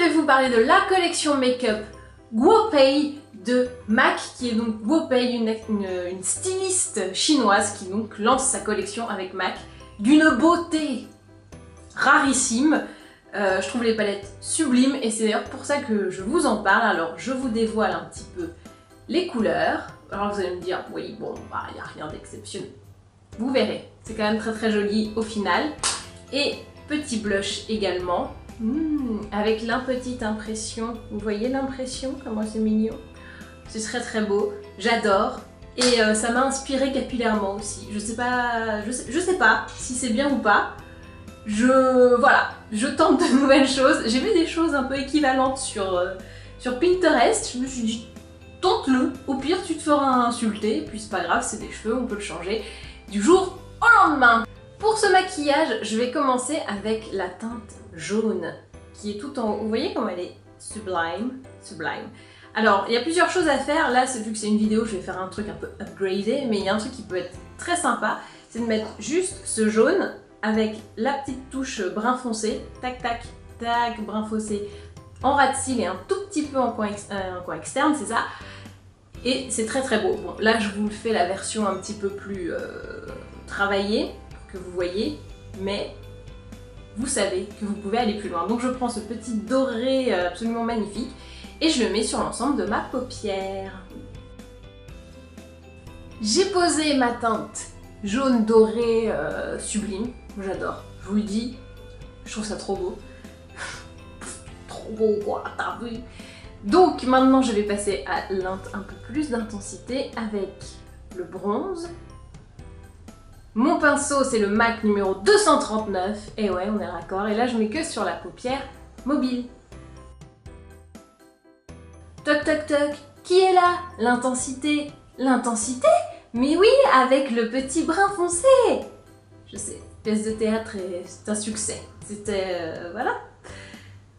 vais vous parler de la collection make-up Guopei de MAC, qui est donc Guopei, une styliste chinoise qui donc lance sa collection avec MAC, d'une beauté rarissime. Je trouve les palettes sublimes et c'est d'ailleurs pour ça que je vous en parle. Alors je vous dévoile un petit peu les couleurs. Alors vous allez me dire, oui bon, bah, il n'y a rien d'exceptionnel. Vous verrez, c'est quand même très très joli au final. Et petit blush également, avec la petite impression. Vous voyez l'impression, comment c'est mignon? C'est très très beau, j'adore. Et ça m'a inspiré capillairement aussi. Je sais pas si c'est bien ou pas. Voilà, je tente de nouvelles choses. J'ai vu des choses un peu équivalentes sur Pinterest. Je me suis dit, tente-le. Au pire, tu te feras insulter. Puis c'est pas grave, c'est des cheveux, on peut le changer du jour au lendemain. Pour ce maquillage, je vais commencer avec la teinte jaune qui est tout en haut. Vous voyez comme elle est sublime. Alors, il y a plusieurs choses à faire. Là, vu que c'est une vidéo, je vais faire un truc un peu upgradé, mais il y a un truc qui peut être très sympa, c'est de mettre juste ce jaune avec la petite touche brun foncé, tac tac tac, brun foncé en ras de cils et un tout petit peu en coin externe, c'est ça. Et c'est très très beau. Bon, là, je vous fais la version un petit peu plus travaillée, pour que vous voyez, mais vous savez que vous pouvez aller plus loin. Donc je prends ce petit doré absolument magnifique et je le mets sur l'ensemble de ma paupière. J'ai posé ma teinte jaune doré sublime, j'adore, je vous le dis, je trouve ça trop beau. Trop beau quoi, t'as vu? Donc maintenant je vais passer à un peu plus d'intensité avec le bronze. Mon pinceau c'est le MAC numéro 239, et ouais on est raccord, et là je mets que sur la paupière mobile. Toc toc toc, qui est là? L'intensité? L'intensité? Mais oui, avec le petit brun foncé! Je sais, pièce de théâtre et c'est un succès. C'était... voilà.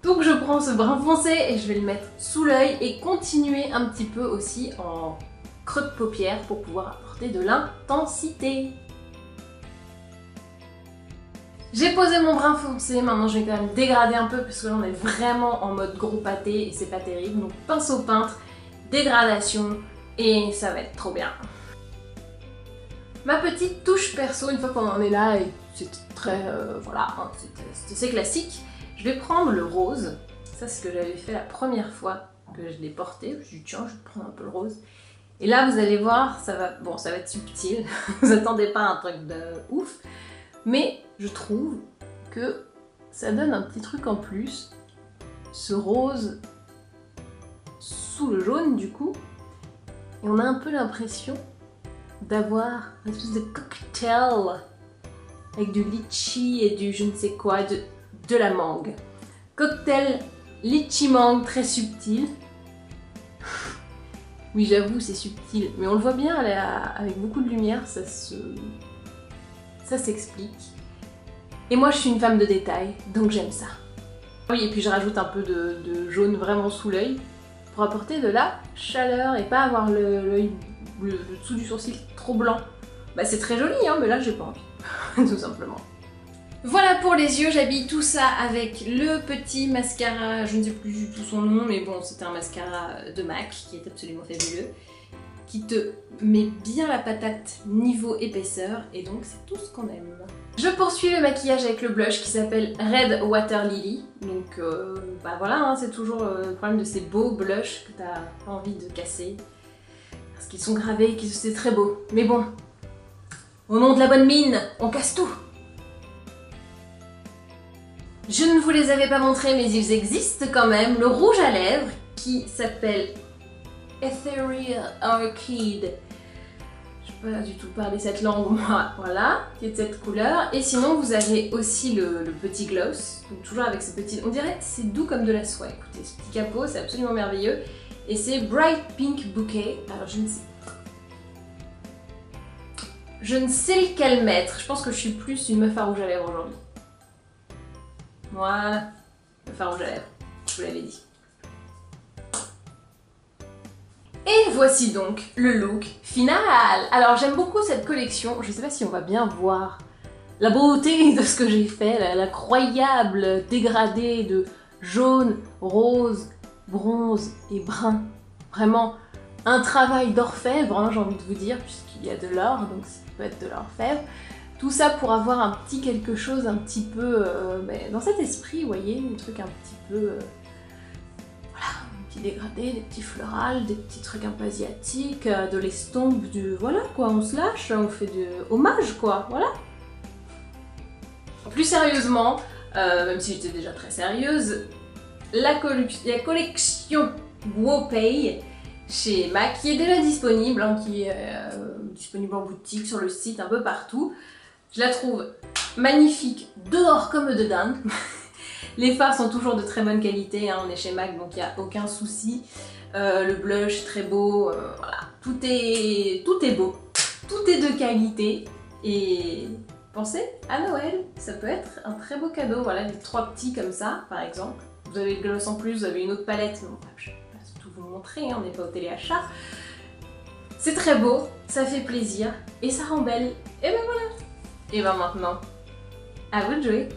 Donc je prends ce brun foncé et je vais le mettre sous l'œil et continuer un petit peu aussi en creux de paupière pour pouvoir apporter de l'intensité. J'ai posé mon brun foncé, maintenant je vais quand même dégrader un peu parce que là on est vraiment en mode gros pâté et c'est pas terrible. Donc pinceau peintre, dégradation et ça va être trop bien. Ma petite touche perso, une fois qu'on en est là, et c'est très, voilà, hein, c'est classique, je vais prendre le rose. Ça c'est ce que j'avais fait la première fois que je l'ai porté. Je me suis dit tiens, je vais prendre un peu le rose. Et là vous allez voir, ça va être subtil, vous attendez pas un truc de ouf, mais je trouve que ça donne un petit truc en plus, ce rose sous le jaune du coup, et on a un peu l'impression d'avoir une espèce de cocktail avec du litchi et du je ne sais quoi, de la mangue. Cocktail litchi mangue très subtil. Oui j'avoue c'est subtil, mais on le voit bien avec beaucoup de lumière, ça s'explique. Et moi je suis une femme de détail, donc j'aime ça. Oui, et puis je rajoute un peu de jaune vraiment sous l'œil pour apporter de la chaleur et pas avoir l'œil, le dessous du sourcil trop blanc. Bah c'est très joli hein, mais là j'ai pas envie, tout simplement. Voilà pour les yeux, j'habille tout ça avec le petit mascara, je ne sais plus du tout son nom, mais bon c'est un mascara de MAC qui est absolument fabuleux, qui te met bien la patate niveau épaisseur et donc c'est tout ce qu'on aime. Je poursuis le maquillage avec le blush qui s'appelle Red Water Lily, donc bah voilà, hein, c'est toujours le problème de ces beaux blushs que t'as pas envie de casser, parce qu'ils sont gravés et que c'est très beau, mais bon, au nom de la bonne mine, on casse tout. Je ne vous les avais pas montrés mais ils existent quand même, le rouge à lèvres qui s'appelle Ethereal Orchid. Je ne peux pas du tout parler cette langue moi, voilà, qui est de cette couleur. Et sinon vous avez aussi le petit gloss, donc toujours avec ce petit, on dirait c'est doux comme de la soie, écoutez, ce petit capot c'est absolument merveilleux. Et c'est Bright Pink Bouquet, alors je ne sais lequel mettre, je pense que je suis plus une meuf à rouge à lèvres aujourd'hui. Voilà, meuf à rouge à lèvres, je vous l'avais dit. Et voici donc le look final. Alors j'aime beaucoup cette collection, je sais pas si on va bien voir la beauté de ce que j'ai fait, l'incroyable dégradé de jaune, rose, bronze et brun. Vraiment un travail d'orfèvre, hein, j'ai envie de vous dire, puisqu'il y a de l'or, donc ça peut être de l'orfèvre. Tout ça pour avoir un petit quelque chose un petit peu dans cet esprit, vous voyez, un truc un petit peu... voilà, un petit dégradé, des petits florals, des petits trucs un peu asiatiques, de l'estompe, du... voilà quoi, on se lâche, on fait du hommage quoi, voilà. Plus sérieusement, même si j'étais déjà très sérieuse, la collection Guopei chez MAC qui est déjà disponible, hein, qui est disponible en boutique, sur le site, un peu partout. Je la trouve magnifique dehors comme dedans. Les fards sont toujours de très bonne qualité, hein, on est chez MAC donc il n'y a aucun souci. Le blush très beau, voilà, tout est beau, tout est de qualité et pensez à Noël, ça peut être un très beau cadeau, voilà, les 3 petits comme ça par exemple. Vous avez le gloss en plus, vous avez une autre palette, mais bon, je vais pas tout vous montrer, hein, on n'est pas au téléachat. C'est très beau, ça fait plaisir et ça rend belle, et ben voilà. Et ben maintenant, à vous de jouer.